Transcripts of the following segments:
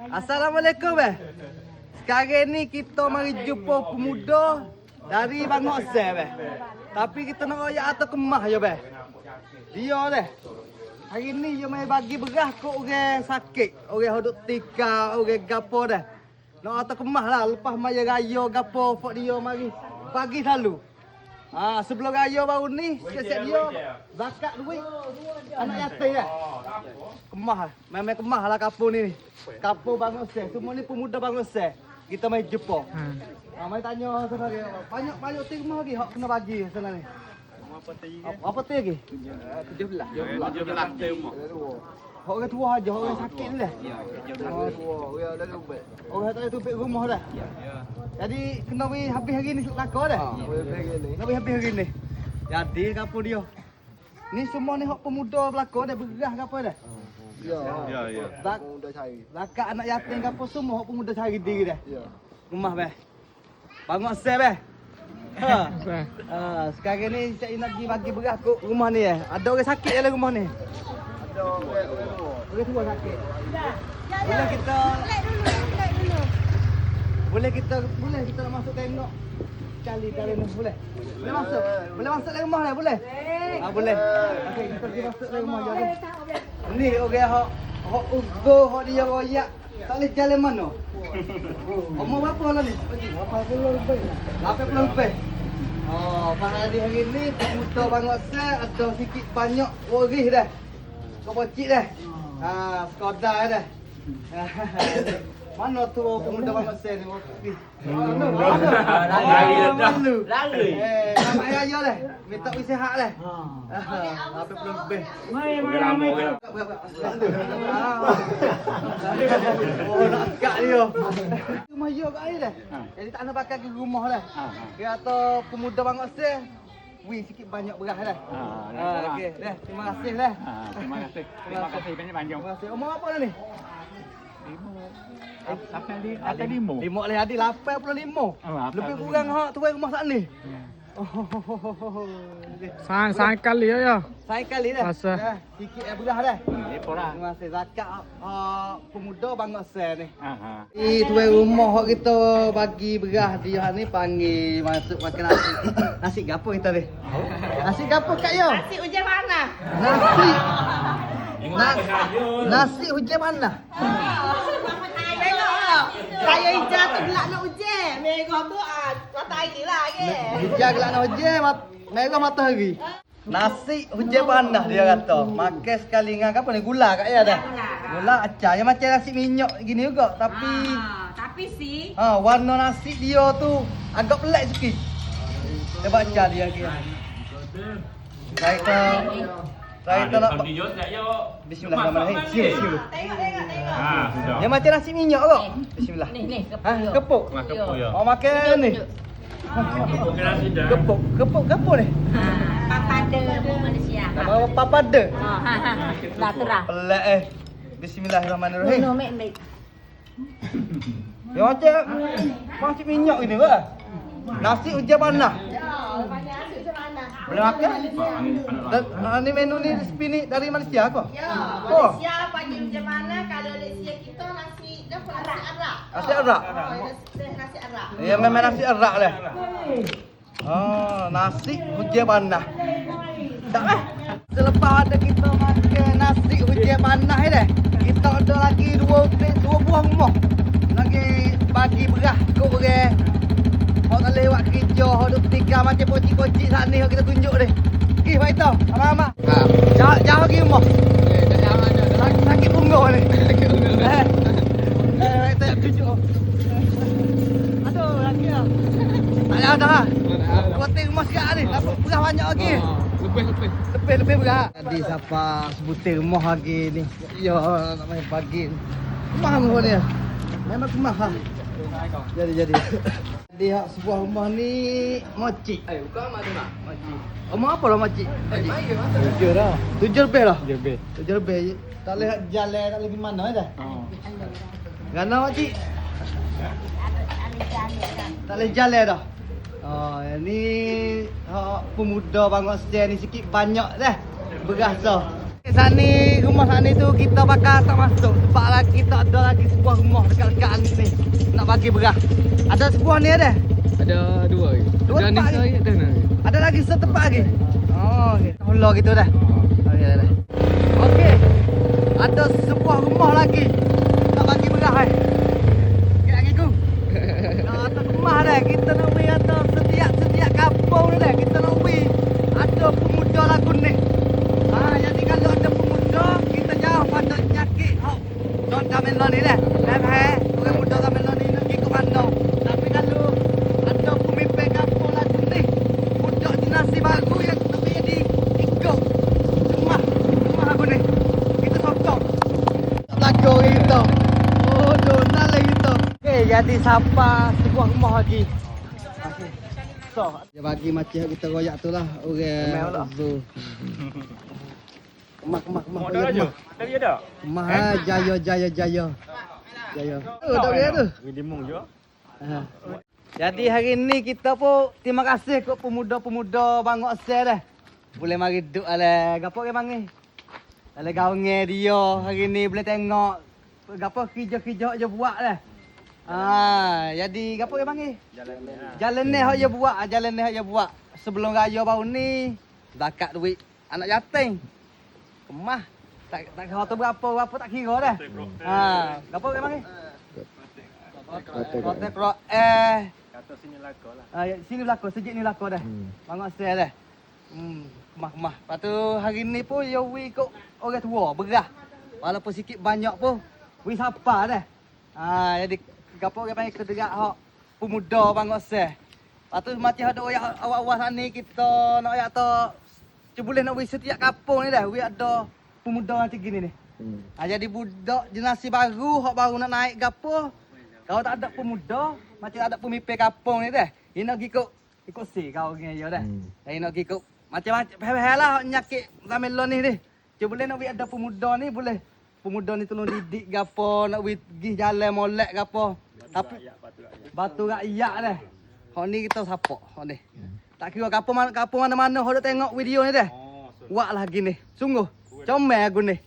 Assalamualaikum Sekarang ni kita mari jumpa pemuda dari Bangor Sel Tapi kita nak royak atas kemah je Dia deh. Hari ni dia mai bagi beras ke orang sakit, orang duduk tika, orang gapo dah. Nak atas kemah lah lepas maya raya gapo fok dia mari pagi selalu. Sebelum raya baru ni siap-siap dia zakat duit anak yatim dah. Kemah, memang kemah lah kampung ni. Kampung Bangor Sel, semua ni pemuda Bangor Sel. Kita mai jumpa. Mai tanya sebenarnya banyak ti rumah lagi hak kena bagi sana ni. Apa tu lagi? 17 rumah. Orang tua aja, orang sakit ni dah. Orang tua, orang dah tubik. Orang tak ada tubik rumah dah. Jadi kena habis hari ni lakar dah. Habis hari ni. Jadi kampung dia. Ni semua ni hak pemuda belakang dah berah ke apa dah? Ya. Pemuda cari. Zakat anak yatim ke apa semua hak pemuda cari diri dah. Ya. Rumah Bangor Sel sekarang ni saya nak pergi bagi beras ke rumah ni Ada orang sakit dalam rumah ni. Ada orang tua sakit. Boleh kita nak masuk tengok kali ni boleh. Boleh masuk dalam rumah dah boleh. Boleh. Okey kita pergi masuk dalam rumah je. Ni orang hak ugo hak dia royak. Tak boleh jalan mana? Umur berapa lah ni? 80 lebih. Pada hari ni pemuda Bangor Sel ada sikit banyak waris dah. Kau bocik dah. Sekodar dah. Mana tu pemuda Bangor Sel ni? Lari. Nama raya dah. Minta sihat dah. 80 lebih. Nak akak dia. Rumah dia kat air dah. Jadi tak nak pakai ke rumah dah. Dia kata pemuda Bangor Sel wih sikit banyak beras dah. Okey, dah. Terima kasih dah. Terima kasih banyak-banyak. Terima kasih. Umur apa dah ni? Sampai 5. 5 leh adik 85. Lebih kurang hak tuai rumah sat ni. Sang kali ya. Saya kali dah. Masa. Dah, sikit beras dah. Lepora. Terima kasih zakat pemuda Bangor Sel ni. Tuai rumah hak kita bagi beras dia ni panggil masuk makan nasi. Nasi gapo kita ni? Nasi gapo kat yo? Nasi hujan mana? Nasi hujan mana? Saya hijau tu gelak nak hujan. Merah tu matahari lah ke? Hujan gelak nak hujan, merah matahari. Nasi hujan panas dia kata. Makan sekali dengan apa ni? Gula kat ya dah. Gula acar. Yang macam nasi minyak gini juga. Tapi sih. Warna nasi dia tu agak pelik sikit. Dia baca dia kira. Saya nak Bismillahirrahmanirrahim. Siul. Tengok. Dia macam nasi minyak kok. Bismillah. Ni Kepuk. Kepuk ya. Makan ni. Kepuk ni. Papada Malaysia. Nama papada. Dah terah. Pelik Bismillahirrahmanirrahim. No, mek. Dia macam minyak ini ke? Nasi hujan panas. Boleh makan? Ni menu ni resipi ni dari Malaysia ke? Ya, Malaysia pagi macam mana kalau Malaysia kita nasi Arab. Nasi Arab? Nasi Arab. Ya memang nasi Arab lah. Nasi hujan panas. Tak selepas ada kita makan nasi hujan panas ni dah. Kita ada lagi dua buah rumah. Lagi bagi beras ke orang. Hak tak lewat kerja, hak duk tika macam pocik-pocik saat ni hak kita tunjuk ni. Pergi baik tau, ama-ama. Jauh pergi rumah. Jauh aja. Sakit punggung ni. Baik tak tunjuk. Aduh, lagi lah. Tak ada. Kuatir rumah sekarang ni, dapat beras banyak lagi. Lebih beras. Jadi siapa sebutir rumah lagi ni. Ya, nak main pagi ni. Rumah rumah ni. Memang rumah lah. Jadi. Di hak sebuah rumah ni makcik. Bukan mak tu nak. Makcik. Rumah apa lah makcik? Tujuh dah. 7 lebih lah. 7 7 lebih. Tak boleh jalan, tak boleh pergi mana dah. Gana makcik? Tak boleh jalan dah. Ni pemuda Bangor Sel ni sikit banyak dah. Beras dah. Sani rumah sani tu kita bakal tak masuk sebab lagi kita ada lagi sebuah rumah dekat-dekat ni nak bagi beras. Ada sebuah ni ada. Ada dua lagi. Dua Ada ni tempat saya ada ni. Ada lagi setempat lagi. Oh, okey. Allah gitu dah. Okey dah. Okey. Ada sebuah rumah lagi nak bagi beras hai. Okey lagi ku. Ada rumah dah kita nak pergi ada setiap kampung ni dah kita nak pergi. Ada pemuda lagu ni. Jadi kalau ada pemuda kita jauh pada nyakit hok. Don Tamelon ni dah. Orang muda Tamelon ni nak pergi ke mana. Tapi kalau ada pemimpin kampung lagu ni budak generasi baru yang tak jadi ikut rumah aku ni. Kita sokong. Tak berlaku orang kita. Oh, donal lah kita. Okey, jadi siapa sebuah rumah lagi. Okey. So, dia bagi macam kita royak tu lah. Orang Zul. Kemah. Tadi ada. Kemah jaya. Jaya. Tak boleh tu. Minimum je. Ha. Jadi hari ni kita pun terima kasih kat pemuda-pemuda Bangok Sel dah. Boleh mari duduk ala gapo ke bang ni? Ala gaunge dia hari ni boleh tengok gapo kerja-kerja je buat dah. Jadi gapo ke bang ni? Jalan ni hak je buat. Sebelum raya baru ni zakat duit anak yatim. Kemah tak kata berapa tak kira dah. Gapo ke bang ni? Kotak Kata sini lako lah. Sini belako, sejak ni belako dah. Bangok Sel dah. Kemah. Lepas tu hari ni pun ya wi kok orang tua berah. Walaupun sikit banyak pun wi sapa dah. Jadi gapo ke panggil kederak hak pemuda Bangok Sel. Lepas tu macam ada awak-awak sana kita nak ayak tu boleh nak wi setiap kampung ni dah. Wi ada pemuda macam gini ni. Jadi budak generasi baru hak baru nak naik gapo. Kalau tak ada pemuda, macam ada pemimpin kampung ni dah. Dia nak ikut si kau ni je dah. Dia nak ikut macam-macam lah nyakit Tamelon ni. Cuba boleh nak ada pemuda ni boleh. Pemuda ni tolong didik gapo, nak pergi jalan molek gapo. Tapi batu rakyat dah. Hak ni kita support hak ni. Tak kira kampung mana-mana hok tengok video ni dah. Buat lagi ni. Sungguh comel aku ni.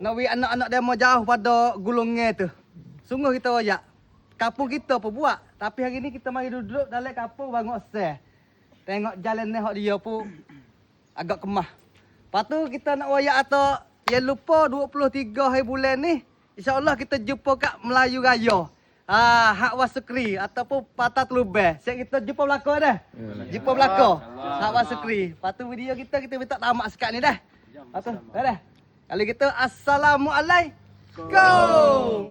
Nak anak-anak demo jauh pada gulungnya tu. Sungguh kita royak. Kampung kita apa buat. Tapi hari ni kita mari duduk dalam kampung Bangok Sel. Tengok jalan ni hak dia pun agak kemah. Lepas tu kita nak royak atau yang lupa 23 hari bulan ni. InsyaAllah kita jumpa kat Melayu Raya. Hak Wasukri ataupun Patah Telubeh. Siap kita jumpa belakang dah. Jumpa belakang. Hak Wasukri. Lepas tu video kita minta tamak sekat ni dah. Lepas tu dah. Kali kita Assalamualaikum.